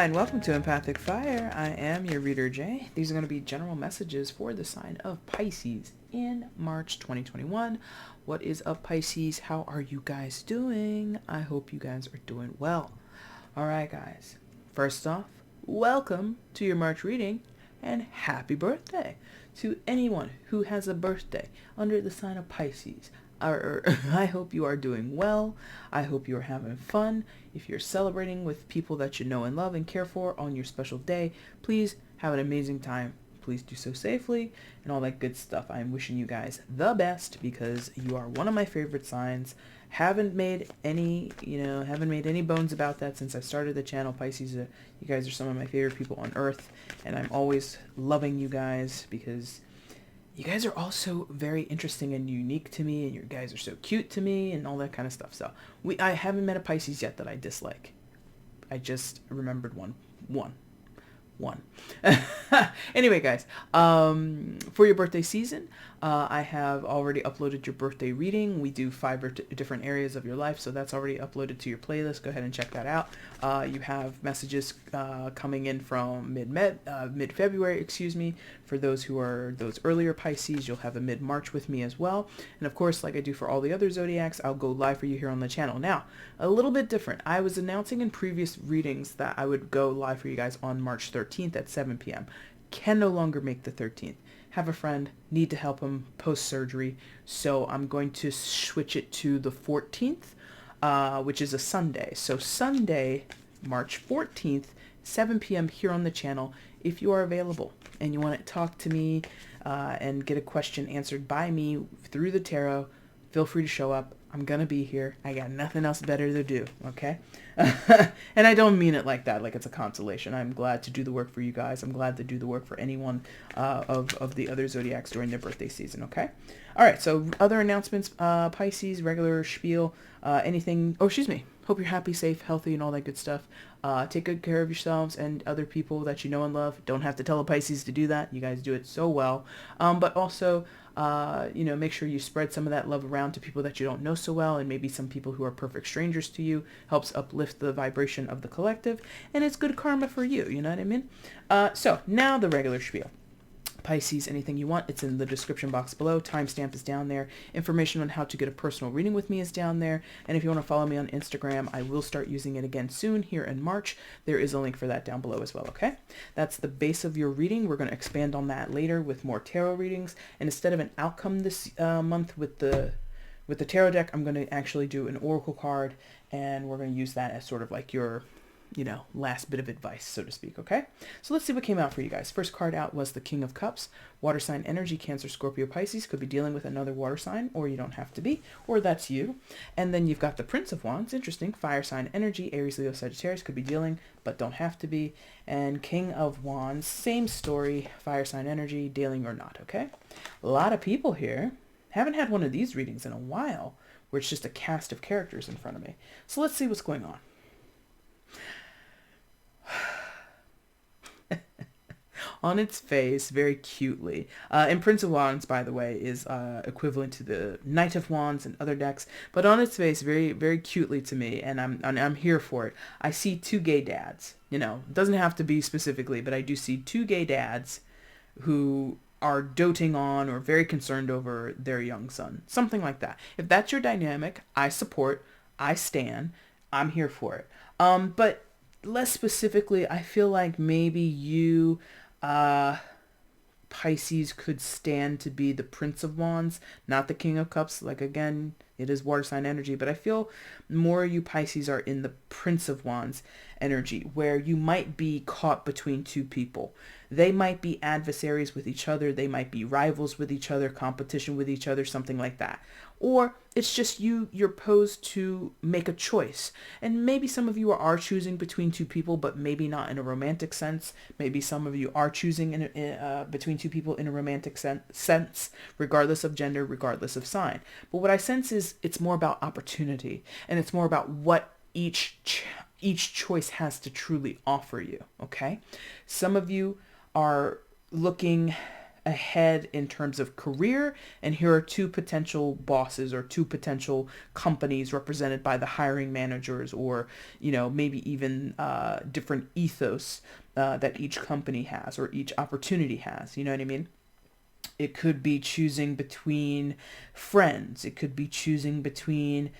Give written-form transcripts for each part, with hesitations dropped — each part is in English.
and welcome to Empathic Fire. I am your reader, Jay. These are going to be general messages for the sign of Pisces in March 2021. What is up, Pisces? How are you guys doing? I hope you guys are doing well. All right, guys. First off, welcome to your March reading and happy birthday to anyone who has a birthday under the sign of Pisces. I hope you are doing well. I hope you are having fun. If you're celebrating with people that you know and love and care for on your special day, please have an amazing time. Please do so safely and all that good stuff. I'm wishing you guys the best because you are one of my favorite signs. Haven't made any bones about that since I started the channel. Pisces, you guys are some of my favorite people on earth, and I'm always loving you guys because you guys are also very interesting and unique to me, and you guys are so cute to me and all that kind of stuff. So I haven't met a Pisces yet that I dislike. I just remembered one. Anyway, guys, for your birthday season, I have already uploaded your birthday reading. We do 5 different areas of your life, so that's already uploaded to your playlist. Go ahead and check that out. You have messages coming in from mid-February, excuse me. For those who are those earlier Pisces, you'll have a mid-March with me as well. And of course, like I do for all the other zodiacs, I'll go live for you here on the channel. Now, a little bit different. I was announcing in previous readings that I would go live for you guys on March 13th at 7 p.m. Can no longer make the 13th. Have a friend, need to help him post-surgery, so I'm going to switch it to the 14th, which is a Sunday. So Sunday, March 14th, 7 p.m. here on the channel. If you are available and you want to talk to me and get a question answered by me through the tarot, feel free to show up. I'm going to be here. I got nothing else better to do, okay? And I don't mean it like that, like it's a consolation. I'm glad to do the work for you guys. I'm glad to do the work for anyone of the other zodiacs during their birthday season, okay? All right, so other announcements, Pisces, regular spiel, anything. Oh, excuse me. Hope you're happy, safe, healthy, and all that good stuff. Take good care of yourselves and other people that you know and love. Don't have to tell a Pisces to do that. You guys do it so well. But also, make sure you spread some of that love around to people that you don't know so well, and maybe some people who are perfect strangers to you. Helps uplift the vibration of the collective, and it's good karma for you. You know what I mean? So now the regular spiel. Pisces, anything you want, it's in the description box below. Timestamp is down there. Information on how to get a personal reading with me is down there. And if you want to follow me on Instagram, I will start using it again soon here in March. There is a link for that down below as well, okay? That's the base of your reading. We're going to expand on that later with more tarot readings. And instead of an outcome this month with the tarot deck, I'm going to actually do an oracle card, and we're going to use that as sort of like your last bit of advice, so to speak, okay? So let's see what came out for you guys. First card out was the King of Cups. Water sign energy, Cancer, Scorpio, Pisces. Could be dealing with another water sign, or you don't have to be, or that's you. And then you've got the Prince of Wands. Interesting. Fire sign energy, Aries, Leo, Sagittarius. Could be dealing, but don't have to be. And King of Wands, same story. Fire sign energy, dealing or not, okay? A lot of people here. Haven't had one of these readings in a while, where it's just a cast of characters in front of me. So let's see what's going on. On its face, very cutely. And Prince of Wands, by the way, is equivalent to the Knight of Wands and other decks. But on its face, very, very cutely to me, and I'm here for it. I see 2 gay dads. It doesn't have to be specifically, but I do see 2 gay dads who are doting on or very concerned over their young son. Something like that. If that's your dynamic, I support, I stand, I'm here for it. But less specifically, I feel like maybe you, Pisces, could stand to be the Prince of Wands, not the King of Cups. Like, again, it is water sign energy, but I feel more you Pisces are in the Prince of Wands energy, where you might be caught between 2 people. They might be adversaries with each other. They might be rivals with each other, competition with each other, something like that. Or it's just you're posed to make a choice. And maybe some of you are choosing between 2 people, but maybe not in a romantic sense. Maybe some of you are choosing between 2 people in a romantic sense, regardless of gender, regardless of sign. But what I sense is it's more about opportunity, and it's more about what each choice has to truly offer you, okay? Some of you are looking ahead in terms of career, and here are two potential bosses or two potential companies represented by the hiring managers, or maybe even different ethos that each company has or each opportunity has. You know what I mean? It could be choosing between friends. It could be choosing between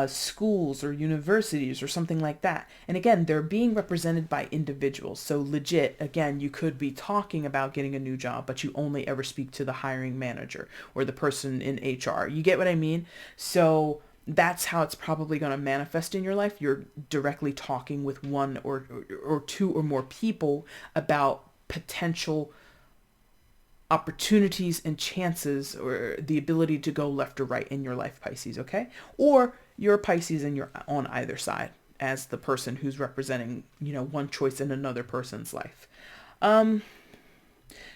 schools or universities or something like that. And again, they're being represented by individuals. So legit, again, you could be talking about getting a new job, but you only ever speak to the hiring manager or the person in HR. You get what I mean? So that's how it's probably going to manifest in your life. You're directly talking with one or two or more people about potential opportunities and chances, or the ability to go left or right in your life, Pisces, okay? Or you're a Pisces and you're on either side as the person who's representing, one choice in another person's life.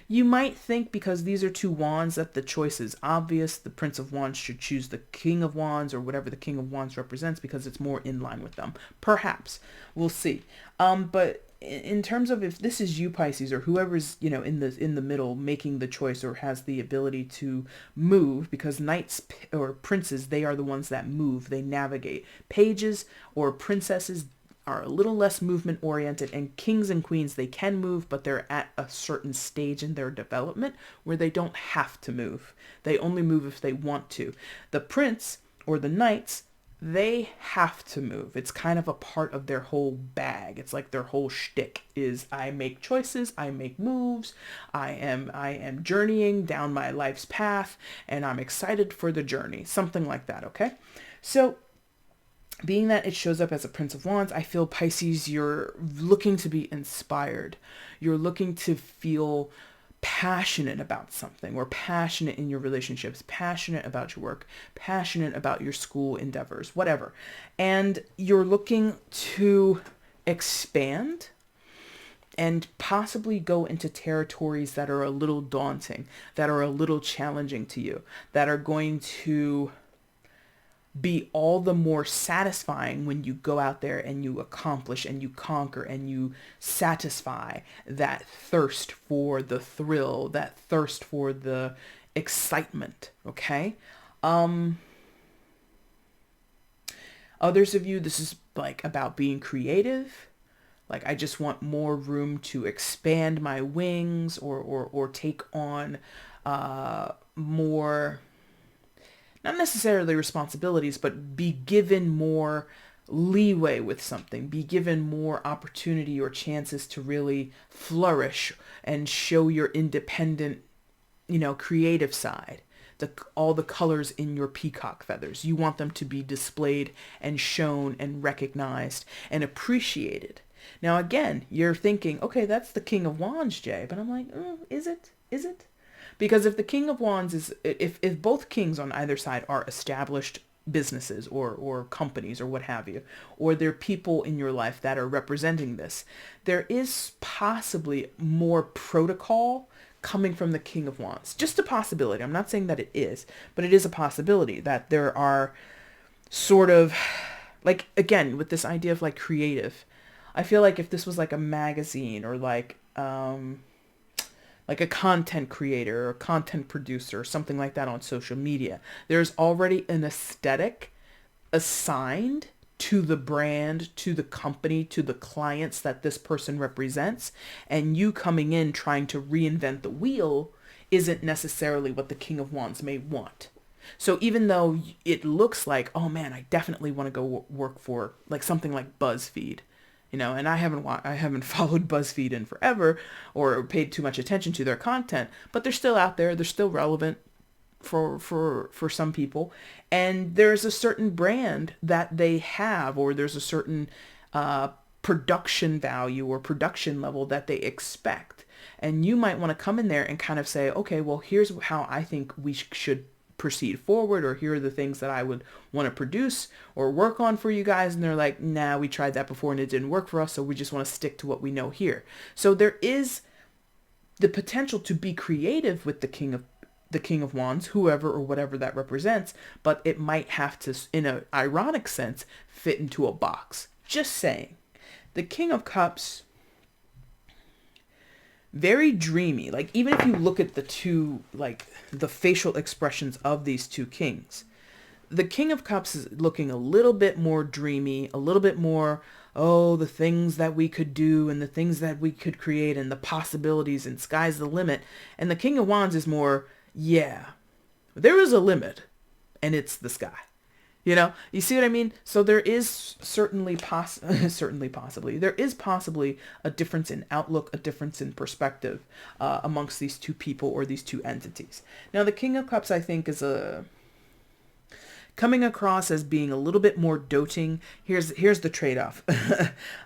You might think, because these are two wands, that the choice is obvious. The Prince of Wands should choose the King of Wands, or whatever the King of Wands represents, because it's more in line with them. Perhaps. We'll see. But in terms of if this is you, Pisces, or whoever's in the middle making the choice or has the ability to move, because knights or princes, they are the ones that move, they navigate. Pages or princesses are a little less movement oriented, and kings and queens, they can move, but they're at a certain stage in their development where they don't have to move. They only move if they want to. The prince or the knights, they have to move. It's kind of a part of their whole bag. It's like their whole shtick is, I make choices, I make moves, I am journeying down my life's path, and I'm excited for the journey. Something like that, okay? So being that it shows up as a Prince of Wands, I feel, Pisces, you're looking to be inspired. You're looking to feel passionate about something, or passionate in your relationships, passionate about your work, passionate about your school endeavors, whatever. And you're looking to expand and possibly go into territories that are a little daunting, that are a little challenging to you, that are going to be all the more satisfying when you go out there and you accomplish and you conquer and you satisfy that thirst for the thrill, that thirst for the excitement, okay? Others of you, this is like about being creative. Like, I just want more room to expand my wings, or take on more, not necessarily responsibilities, but be given more leeway with something, be given more opportunity or chances to really flourish and show your independent, creative side. All the colors in your peacock feathers. You want them to be displayed and shown and recognized and appreciated. Now, again, you're thinking, okay, that's the King of Wands, Jay. But I'm like, is it? Is it? Because if the King of Wands is, if both kings on either side are established businesses or companies or what have you, or they're people in your life that are representing this, there is possibly more protocol coming from the King of Wands. Just a possibility. I'm not saying that it is, but it is a possibility that there are sort of, like, again, with this idea of like creative, I feel like if this was like a magazine, or like a content creator or content producer or something like that on social media, there's already an aesthetic assigned to the brand, to the company, to the clients that this person represents. And you coming in trying to reinvent the wheel isn't necessarily what the King of Wands may want. So even though it looks like, oh man, I definitely want to go work for like something like BuzzFeed, and I haven't followed BuzzFeed in forever or paid too much attention to their content, but they're still out there. They're still relevant for some people. And there's a certain brand that they have, or there's a certain production value or production level that they expect. And you might want to come in there and kind of say, okay, well, here's how I think we should proceed forward, or here are the things that I would want to produce or work on for you guys. And they're like, nah, we tried that before and it didn't work for us, so we just want to stick to what we know here. So there is the potential to be creative with the King of Wands, whoever or whatever that represents, but it might have to, in an ironic sense, fit into a box. Just saying. The King of Cups, very dreamy. Like, even if you look at the two, like, the facial expressions of these two kings, the King of Cups is looking a little bit more dreamy, a little bit more, oh, the things that we could do and the things that we could create and the possibilities and sky's the limit. And the King of Wands is more, yeah, there is a limit and it's the sky. You know, you see what I mean? So there is certainly possibly, there is possibly a difference in outlook, a difference in perspective amongst these two people or these two entities. Now, the King of Cups, I think, is coming across as being a little bit more doting. Here's the trade-off,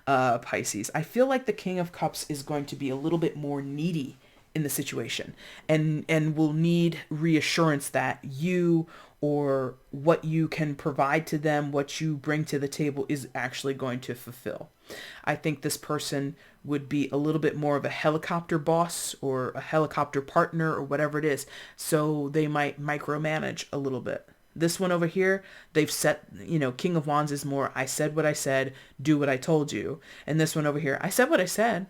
Pisces. I feel like the King of Cups is going to be a little bit more needy in the situation and will need reassurance that you or what you can provide to them, what you bring to the table is actually going to fulfill. I think this person would be a little bit more of a helicopter boss or a helicopter partner or whatever it is. So they might micromanage a little bit. This one over here, they've set, King of Wands is more, I said what I said, do what I told you. And this one over here, I said what I said.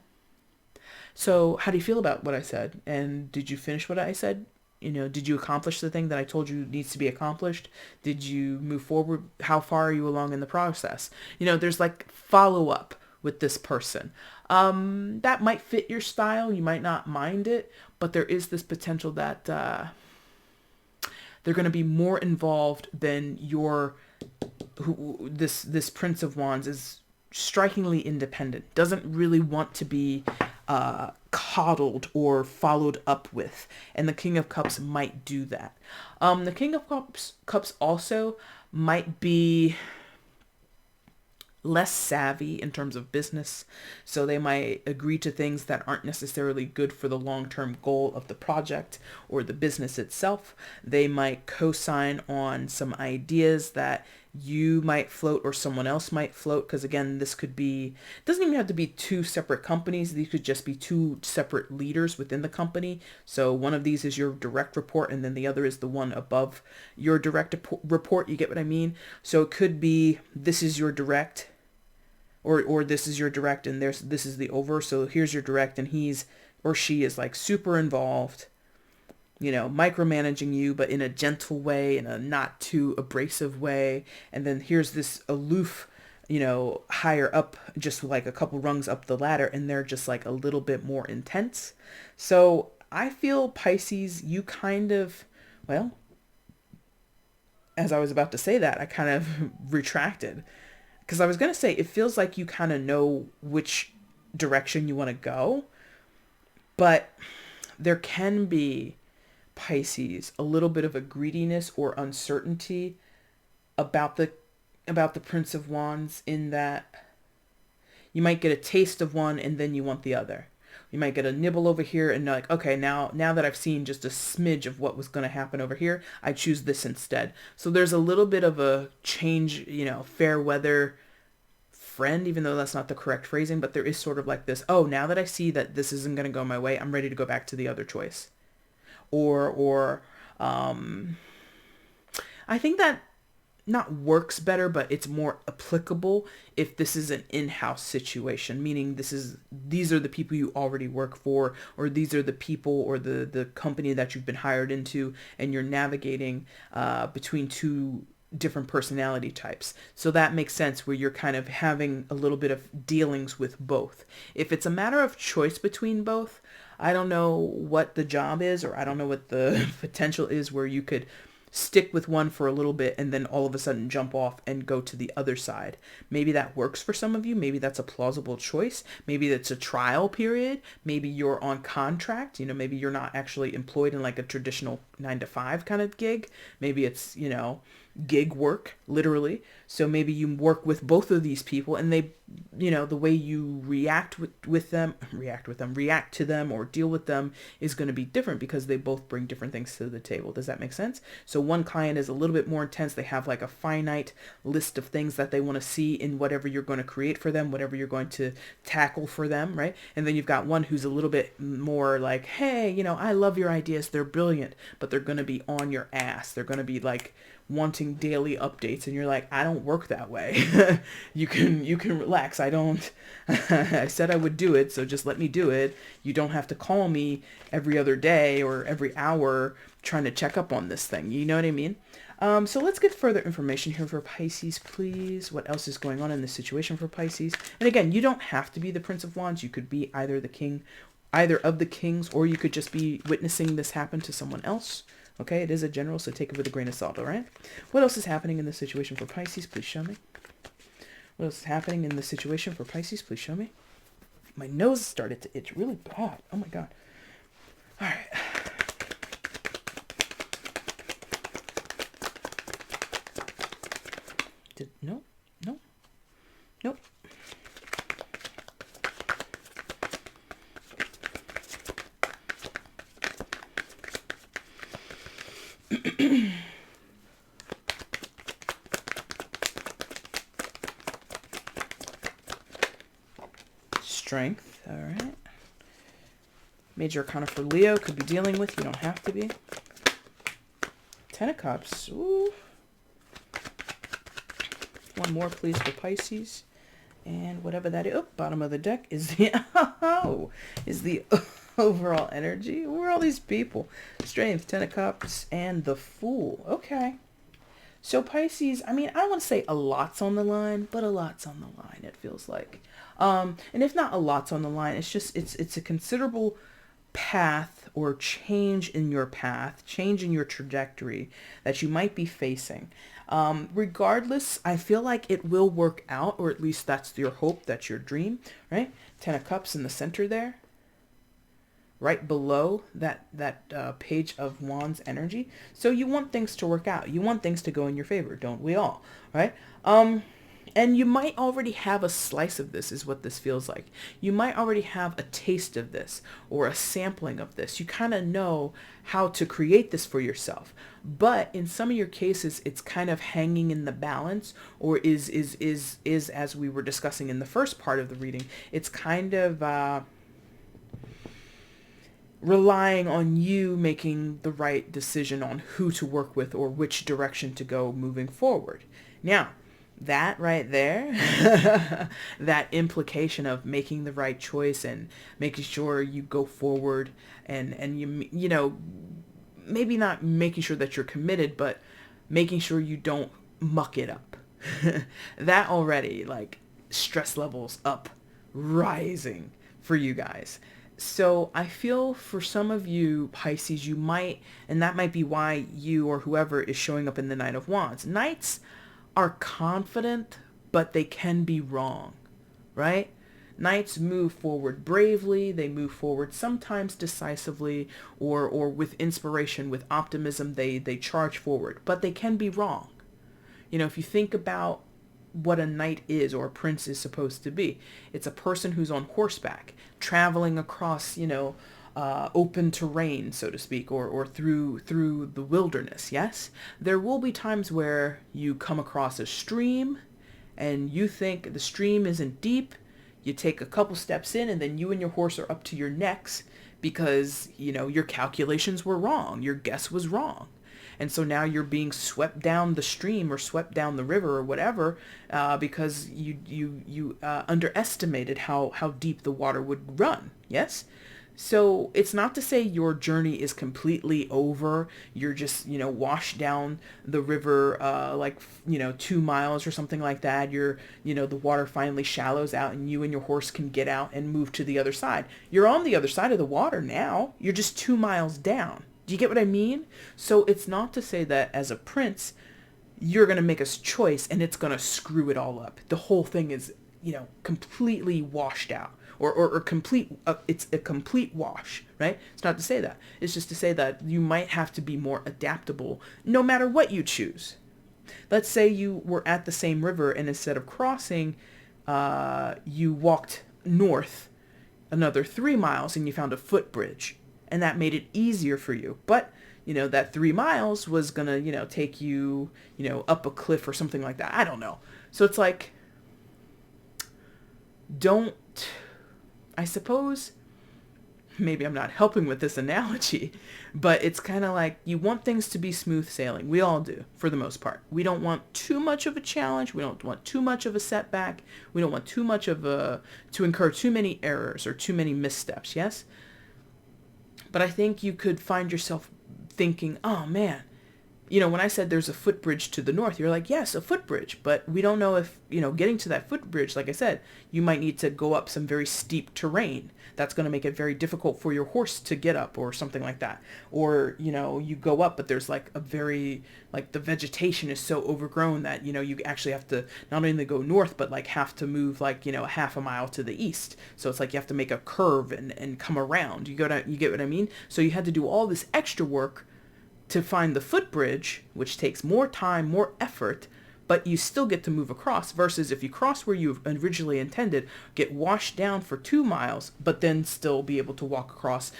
So how do you feel about what I said? And did you finish what I said? Did you accomplish the thing that I told you needs to be accomplished? Did you move forward? How far are you along in the process? There's like follow up with this person. That might fit your style. You might not mind it, but there is this potential that they're going to be more involved than this Prince of Wands is strikingly independent, doesn't really want to be coddled or followed up with, and the King of Cups might do that. The King of Cups also might be less savvy in terms of business, so they might agree to things that aren't necessarily good for the long-term goal of the project or the business itself. They might co-sign on some ideas that you might float or someone else might float, because again, this could be, it doesn't even have to be two separate companies. These could just be two separate leaders within the company. So one of these is your direct report and then the other is the one above your direct report. You get what I mean? So it could be, this is your direct, or this is your direct and this is the over. So here's your direct and he's or she is like super involved, micromanaging you, but in a gentle way, in a not too abrasive way. And then here's this aloof, higher up, just like a couple rungs up the ladder, and they're just like a little bit more intense. So I feel, Pisces, you kind of, well, as I was about to say that, I kind of retracted. Because I was going to say, it feels like you kind of know which direction you want to go. But there can be, Pisces, a little bit of a greediness or uncertainty about the Prince of Wands, in that you might get a taste of one and then you want the other. You might get a nibble over here and like, okay, now that I've seen just a smidge of what was going to happen over here, I choose this instead. So there's a little bit of a change, fair weather friend, even though that's not the correct phrasing, but there is sort of like this, oh, now that I see that this isn't going to go my way, I'm ready to go back to the other choice. Or I think that not works better, but it's more applicable if this is an in-house situation, meaning these are the people you already work for, or these are the people or the company that you've been hired into, and you're navigating between two different personality types. So that makes sense, where you're kind of having a little bit of dealings with both. If it's a matter of choice between both, I don't know what the job is, or I don't know what the potential is where you could stick with one for a little bit and then all of a sudden jump off and go to the other side. Maybe that works for some of you. Maybe that's a plausible choice. Maybe that's a trial period. Maybe you're on contract. Maybe you're not actually employed in like a traditional 9-to-5 kind of gig.ฏิit's, gig work, literally. So maybe you work with both of these people, and they, the way you react to them or deal with them is going to be different, because they both bring different things to the table. Does that make sense? So one client is a little bit more intense. They have like a finite list of things that they want to see in whatever you're going to create for them, whatever you're going to tackle for them, right? And then you've got one who's a little bit more like, hey, I love your ideas. They're brilliant, but they're going to be on your ass. They're going to be like wanting daily updates, and you're like, I don't work that way. You can relax. I don't. I said I would do it, so just let me do it. You don't have to call me every other day or every hour trying to check up on this thing. You know what I mean? So let's get further information here for Pisces, please. What else is going on in this situation for Pisces? And again, you don't have to be the Prince of Wands. You could be either the king, either of the kings, or you could just be witnessing this happen to someone else. Okay, it is a general, so take it with a grain of salt, all right? What else is happening in this situation for Pisces? Please show me. What else is happening in this situation for Pisces? Please show me. My nose started to itch really bad. Oh my God. All right. No. Nope. Strength. All right. Major Arcana for Leo. Could be dealing with. You don't have to be. Ten of Cups. Ooh. One more, please, for Pisces. And whatever that is. Oh, bottom of the deck is the overall energy. Who are all these people? Strength, Ten of Cups, and the Fool. Okay. So Pisces, I mean, I don't want to say a lot's on the line, but a lot's on the line, it feels like. And if not a lot's on the line, it's just, it's a considerable path or change in your path, change in your trajectory that you might be facing. Regardless, I feel like it will work out, or at least that's your hope, that's your dream, right? Ten of Cups in the center there, right below that page of Wands energy. So you want things to work out. You want things to go in your favor, don't we all, right? And you might already have a slice of this, is what this feels like. You might already have a taste of this or a sampling of this. You kind of know how to create this for yourself. But in some of your cases, it's kind of hanging in the balance, or is as we were discussing in the first part of the reading, it's kind of relying on you making the right decision on who to work with or which direction to go moving forward. Now, that right there, that implication of making the right choice and making sure you go forward and you know, maybe not making sure that you're committed, but making sure you don't muck it up. That already, like, stress levels up, rising for you guys. So I feel for some of you Pisces, you might, and that might be why you or whoever is showing up in the Knight of Wands. Knights are confident, but they can be wrong, right? Knights move forward bravely. They move forward sometimes decisively, or with inspiration, with optimism. They charge forward, but they can be wrong. You know, if you think about what a knight is, or a prince is supposed to be, it's a person who's on horseback, traveling across, you know, open terrain, so to speak, or through the wilderness. Yes, there will be times where you come across a stream and you think the stream isn't deep. You take a couple steps in, and then you and your horse are up to your necks because, you know, your calculations were wrong, your guess was wrong. And so now you're being swept down the stream or swept down the river or whatever, because you underestimated how deep the water would run. Yes. So it's not to say your journey is completely over. You're just, you know, washed down the river, like, you know, 2 miles or something like that. You're, you know, the water finally shallows out and you and your horse can get out and move to the other side. You're on the other side of the water now. You're just 2 miles down. Do you get what I mean? So it's not to say that as a prince, you're going to make a choice and it's going to screw it all up. The whole thing is, you know, completely washed out. Or complete, it's a complete wash, right? It's not to say that. It's just to say that you might have to be more adaptable no matter what you choose. Let's say you were at the same river and instead of crossing, you walked north another 3 miles and you found a footbridge, and that made it easier for you. But, you know, that 3 miles was going to, you know, take you, you know, up a cliff or something like that. I don't know. So it's like, I suppose, maybe I'm not helping with this analogy, but it's kind of like you want things to be smooth sailing. We all do, for the most part. We don't want too much of a challenge. We don't want too much of a setback. We don't want too much of to incur too many errors or too many missteps, yes? But I think you could find yourself thinking, oh man, when I said there's a footbridge to the north, you're like, yes, a footbridge. But we don't know if, getting to that footbridge, like I said, you might need to go up some very steep terrain. That's going to make it very difficult for your horse to get up or something like that. Or, you go up, but there's like the vegetation is so overgrown that, you actually have to not only go north, but like have to move like, half a mile to the east. So it's like you have to make a curve and come around. You get what I mean? So you had to do all this extra work to find the footbridge, which takes more time, more effort, but you still get to move across, versus if you cross where you originally intended, get washed down for 2 miles, but then still be able to walk across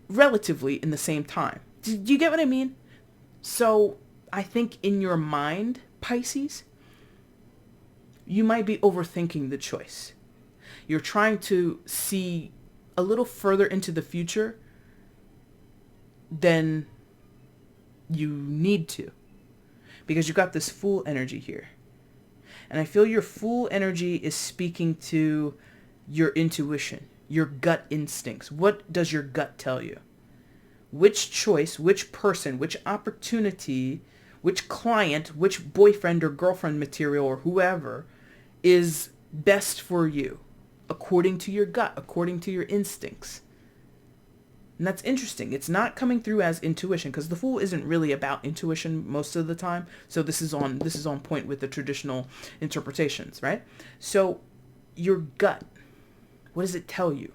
relatively in the same time. Do you get what I mean? So I think in your mind, Pisces, you might be overthinking the choice. You're trying to see a little further into the future than you need to, because you got this Fool energy here. And I feel your Fool energy is speaking to your intuition, your gut instincts. What does your gut tell you? Which choice, which person, which opportunity, which client, which boyfriend or girlfriend material or whoever is best for you, according to your gut, according to your instincts. And that's interesting. It's not coming through as intuition, because the Fool isn't really about intuition most of the time. So this is on point with the traditional interpretations, right? So your gut, what does it tell you?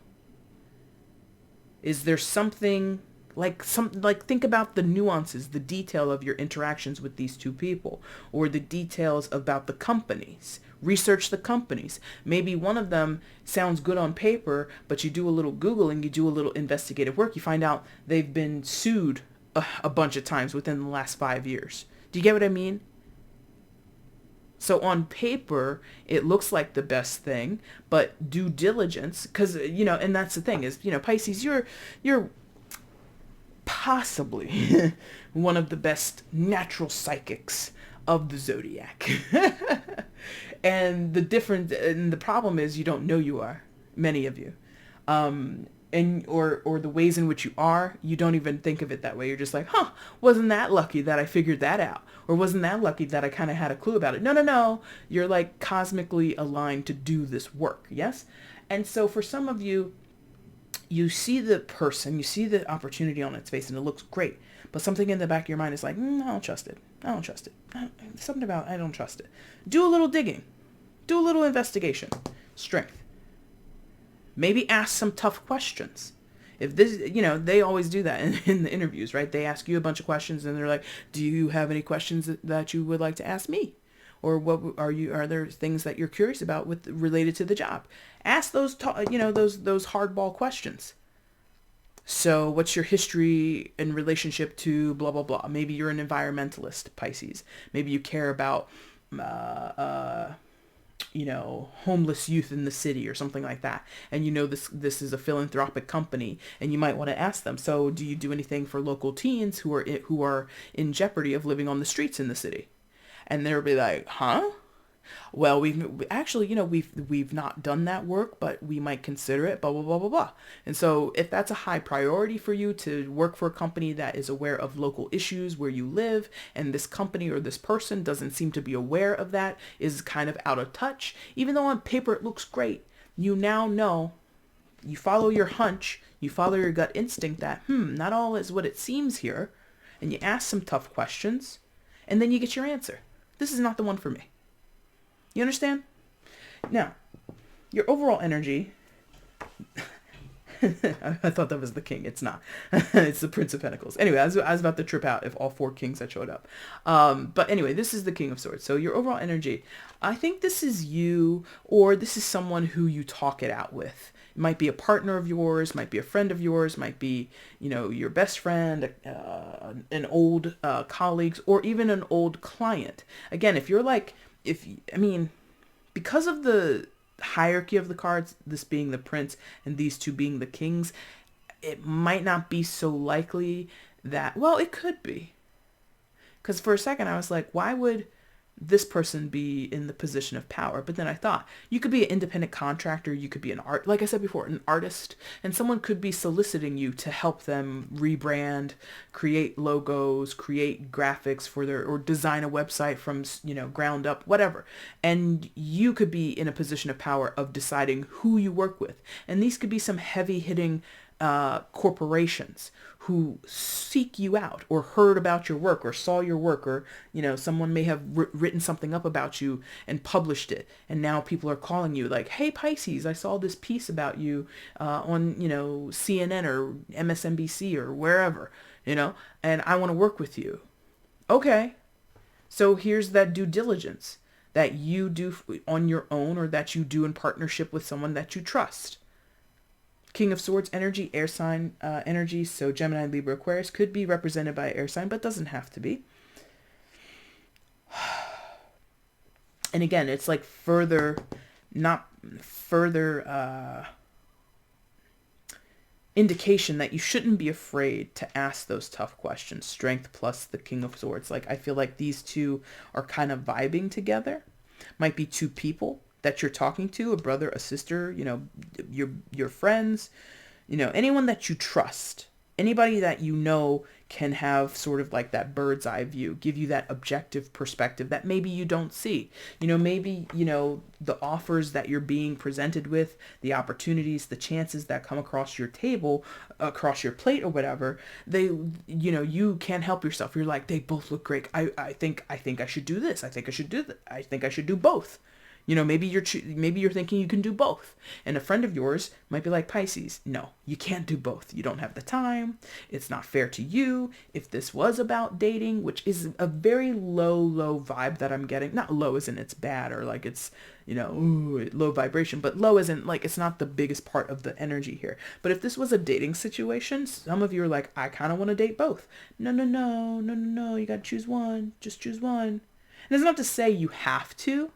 Is there something think about the nuances, the detail of your interactions with these two people, or the details about the companies. Research the companies. Maybe one of them sounds good on paper, but you do a little Googling, you do a little investigative work, you find out they've been sued a bunch of times within the last 5 years. Do you get what I mean? So on paper, it looks like the best thing, but due diligence, because, and that's the thing is, Pisces, you're possibly one of the best natural psychics of the zodiac. And the problem is you don't know you are, many of you. Or the ways in which you are, you don't even think of it that way. You're just like, wasn't that lucky that I figured that out? Or wasn't that lucky that I kind of had a clue about it? No. You're like cosmically aligned to do this work. Yes? And so for some of you, you see the person, you see the opportunity on its face and it looks great. But something in the back of your mind is like, I don't trust it. Something about, I don't trust it. Do a little digging. Do a little investigation. Strength. Maybe ask some tough questions. If this, they always do that in the interviews, right? They ask you a bunch of questions and they're like, do you have any questions that you would like to ask me? Or are there things that you're curious about related to the job? Ask those those hardball questions. So what's your history in relationship to blah, blah, blah? Maybe you're an environmentalist, Pisces. Maybe you care about, homeless youth in the city or something like that. And this is a philanthropic company and you might want to ask them, so do you do anything for local teens who are in jeopardy of living on the streets in the city? And they'll be like, huh? Well, we've not done that work, but we might consider it, blah, blah, blah, blah, blah. And so if that's a high priority for you to work for a company that is aware of local issues where you live, and this company or this person doesn't seem to be aware of that, is kind of out of touch, even though on paper it looks great, you now know, you follow your hunch, you follow your gut instinct that, not all is what it seems here, and you ask some tough questions, and then you get your answer. This is not the one for me. You understand? Now, your overall energy, I thought that was the king. It's not. It's the Prince of Pentacles. Anyway, I was about to trip out if all 4 kings had showed up. But anyway, this is the King of Swords. So your overall energy, I think this is you, or this is someone who you talk it out with. It might be a partner of yours, might be a friend of yours, might be, your best friend, an old colleague, or even an old client. Again, because of the hierarchy of the cards, this being the prince and these two being the kings, it might not be so likely that, well, it could be. Because for a second I was like, why would this person be in the position of power? But then I thought, you could be an independent contractor, you could be an art, like I said before, an artist, and someone could be soliciting you to help them rebrand, create logos, create graphics for their, or design a website from, ground up, whatever. And you could be in a position of power of deciding who you work with. And these could be some heavy hitting corporations who seek you out, or heard about your work, or saw your work, or someone may have written something up about you and published it, and now people are calling you like, hey Pisces, I saw this piece about you on CNN or MSNBC or wherever, and I want to work with you. Okay, so here's that due diligence that you do on your own, or that you do in partnership with someone that you trust. King of Swords energy, air sign energy. So Gemini, Libra, Aquarius could be represented by air sign, but doesn't have to be. And again, it's like indication that you shouldn't be afraid to ask those tough questions. Strength plus the King of Swords. Like, I feel like these two are kind of vibing together. Might be two people that you're talking to, a brother, a sister, your friends, anyone that you trust, anybody that can have sort of like that bird's eye view, give you that objective perspective that maybe you don't see. Maybe, the offers that you're being presented with, the opportunities, the chances that come across your table, across your plate or whatever, you can't help yourself. You're like, they both look great. I think I should do this. I think I should do that. I think I should do both. Maybe you're thinking you can do both. And a friend of yours might be like, Pisces, no, you can't do both. You don't have the time. It's not fair to you. If this was about dating, which is a very low vibe that I'm getting, not low as in it's bad or like it's, low vibration, but low as in like it's not the biggest part of the energy here. But if this was a dating situation, some of you are like, I kind of want to date both. No. You got to choose one. Just choose one. And it's not to say you have to,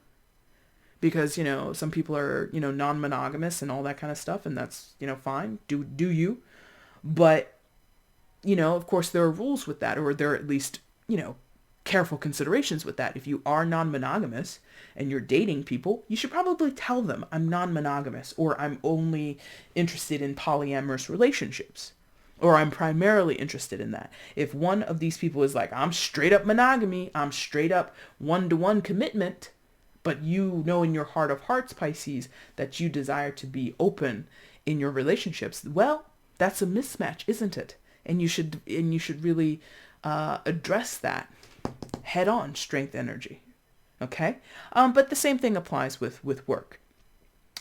because, some people are, non-monogamous and all that kind of stuff. And that's, fine. Do you? But, of course there are rules with that, or there are at least, careful considerations with that. If you are non-monogamous and you're dating people, you should probably tell them, I'm non-monogamous, or I'm only interested in polyamorous relationships, or I'm primarily interested in that. If one of these people is like, I'm straight up monogamy, I'm straight up one-to-one commitment, but in your heart of hearts, Pisces, that you desire to be open in your relationships, well, that's a mismatch, isn't it? And you should really address that head on, strength energy. Okay? But the same thing applies with work.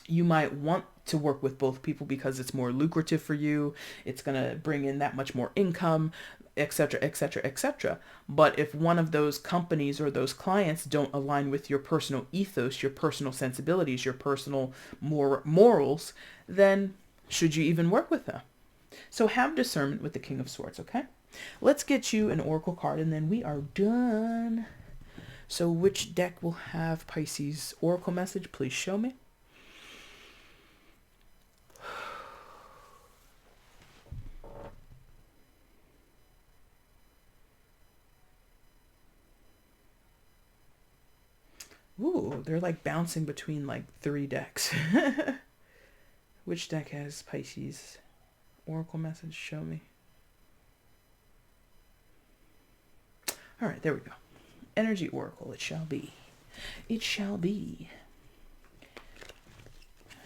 You might want to work with both people because it's more lucrative for you. It's going to bring in that much more income, etc., etc., etc. But if one of those companies or those clients don't align with your personal ethos, your personal sensibilities, your personal morals, then should you even work with them? So have discernment with the King of Swords, okay? Let's get you an oracle card and then we are done. So which deck will have Pisces oracle message? Please show me. Ooh, they're like bouncing between like 3 decks. Which deck has Pisces oracle message? Show me. All right, there we go. Energy oracle, it shall be. It shall be.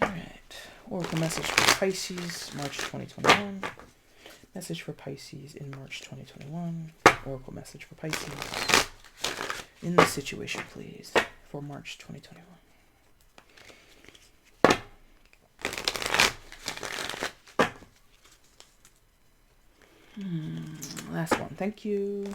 All right. Oracle message for Pisces, March 2021. Message for Pisces in March 2021. Oracle message for Pisces in the situation, please, for March 2021. Last one. Thank you.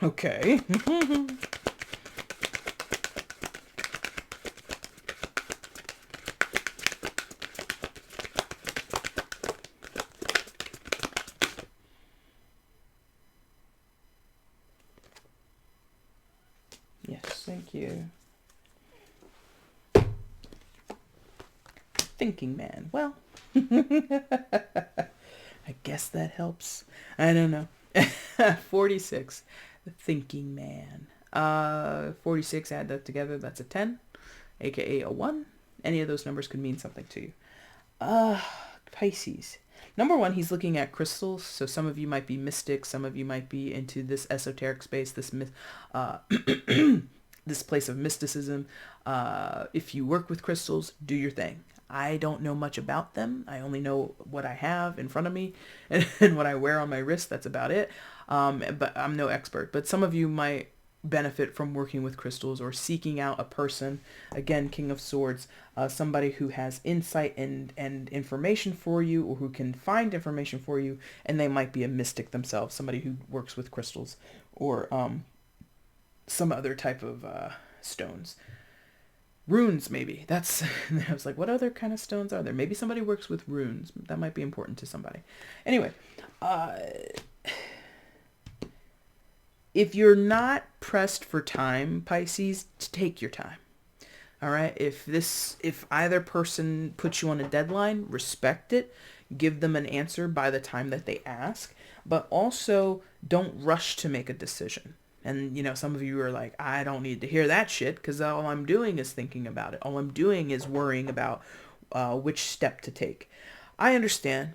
Okay. Yes, thank you. Thinking man. Well, I guess that helps. I don't know. 46. The thinking man. 46, add that together, that's a 10, aka a 1. Any of those numbers could mean something to you. Pisces. Number 1, he's looking at crystals. So some of you might be mystics. Some of you might be into this esoteric space, this this place of mysticism. If you work with crystals, do your thing. I don't know much about them. I only know what I have in front of me and what I wear on my wrist. That's about it. But I'm no expert. But some of you might benefit from working with crystals or seeking out a person, again, King of Swords, somebody who has insight and information for you, or who can find information for you, and they might be a mystic themselves, somebody who works with crystals or some other type of stones. Runes, maybe. That's, I was like, what other kind of stones are there? Maybe somebody works with runes. That might be important to somebody. Anyway, if you're not pressed for time, Pisces, take your time. All right. If either person puts you on a deadline, respect it. Give them an answer by the time that they ask, but also don't rush to make a decision. And, some of you are like, I don't need to hear that shit because all I'm doing is thinking about it. All I'm doing is worrying about which step to take. I understand,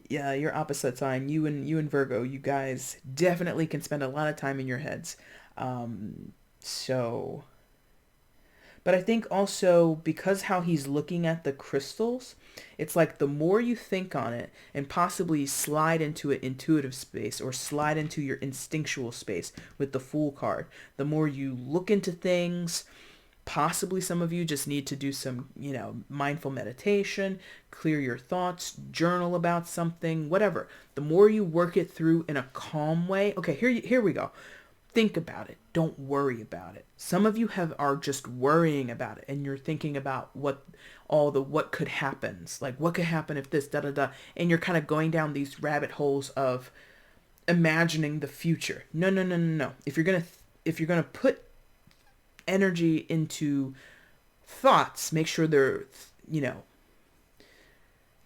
Yeah, your opposite sign, you and Virgo, you guys definitely can spend a lot of time in your heads. But I think also because how he's looking at the crystals, it's like the more you think on it and possibly slide into an intuitive space or slide into your instinctual space with the Fool card, the more you look into things. Possibly some of you just need to do some, mindful meditation, clear your thoughts, journal about something, whatever. The more you work it through in a calm way. Okay, here we go. Think about it. Don't worry about it. Some of you are just worrying about it, and you're thinking about what could happen. Like, what could happen if this, da da da. And you're kind of going down these rabbit holes of imagining the future. No. If you're gonna put energy into thoughts, make sure they're,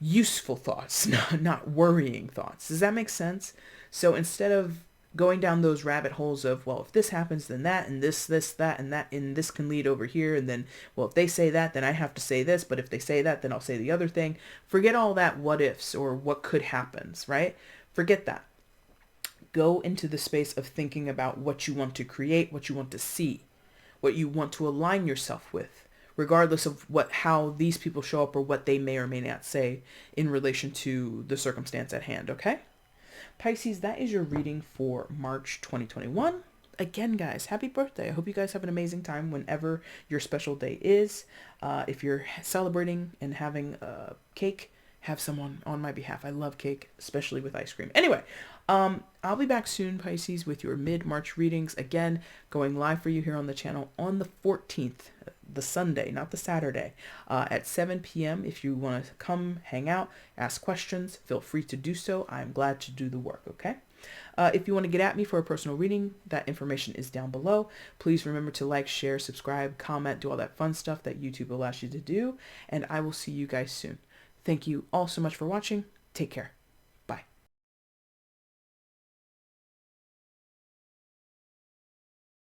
useful thoughts, not worrying thoughts. Does that make sense? So instead of going down those rabbit holes of, well, if this happens, then that, and this, that, and that, and this can lead over here, and then, well, if they say that, then I have to say this, but if they say that, then I'll say the other thing. Forget all that what ifs or what could happens, right? Forget that. Go into the space of thinking about what you want to create, what you want to see, what you want to align yourself with, regardless of how these people show up or what they may or may not say in relation to the circumstance at hand, okay? Pisces, that is your reading for March 2021. Again, guys, happy birthday. I hope you guys have an amazing time whenever your special day is. If you're celebrating and having cake, have someone on my behalf. I love cake, especially with ice cream. Anyway, I'll be back soon, Pisces, with your mid-March readings. Again, going live for you here on the channel on the 14th, the Sunday, not the Saturday, at 7 p.m. If you want to come, hang out, ask questions, feel free to do so. I'm glad to do the work, okay? If you want to get at me for a personal reading, that information is down below. Please remember to like, share, subscribe, comment, do all that fun stuff that YouTube allows you to do, and I will see you guys soon. Thank you all so much for watching. Take care.